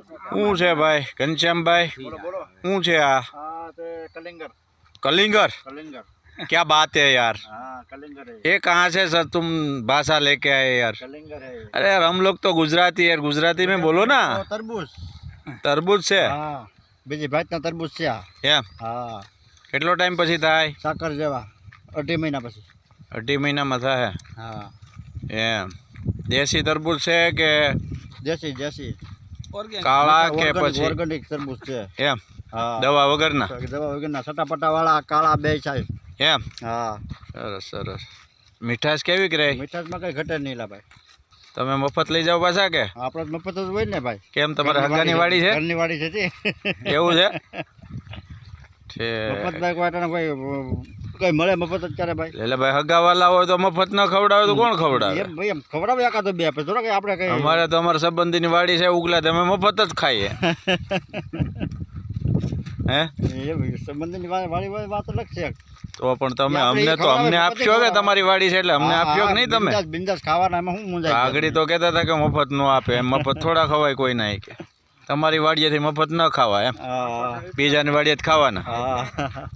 શું છે ભાઈ घनश्यामભાઈ શું છે આ कलिंगर कलिंगर कलिंगर क्या बात है यार हाँ कलिंगर है ये कहाँ से सर तुम भाषा लेके आए यार कलिंगर है अरे यार हम लोग तो गुजराती यार गुजराती में बोलो ना तरबूज तरबूज છે हाँ બીજી ભાતના તરબૂચ છે આ એમ હા કેટલો ટાઈમ પછી થાય સાકર જેવા 2.5 મહિના પછી 2.5 મહિનામાં થાય હા એમ દેશી તરબૂચ છે કે દેશી દેશી કાળા કે પછી ઓર્ગેનિક તરબૂચ છે એમ હા દવા વગરના દવા વગરના સટાપટા વાળા કાળા બે સાઈઝ એમ હા સરસ સરસ મીઠાશ કેવી રહે મીઠાશમાં કઈ ઘટે નહીં લા ભાઈ તમે મફત લઈ જાવ પાછા કે આપણે મફત જ હોય ને ભાઈ કેમ તમારે હગાની વાડી છે ઘરની વાડી છે તે એવું છે છે મફત ભાઈ કોઈ કઈ મળે મફત જ કરે ભાઈ એટલે ભાઈ હગાવાલા હોય તો મફત ન ખવડાવે તો કોણ ખવડાવે એમ ભાઈ એમ ખવડાવે એકાદો બે આપણે થોડા કઈ આપણે કઈ અમારે તો અમારા સંબંધીની વાડી છે ઉગલા તમે મફત જ ખાઈએ હે એ સંબંધની વાડી વાત અલગ છે તો પણ તમે અમને તો અમને આપશો કે તમારી વાડી છે એટલે અમને આપશો કે નહીં તમે બિંદાસ ખાવાના એમાં હું મુંજાય આગળ તો કહેતા હતા કે મફત નો આપે એમ મફત થોડા ખવાય કોઈ ના કે તમારી વાડીએથી મફત ન ખાવા એમ બીજાની વાડીએ જ ખાવાના હા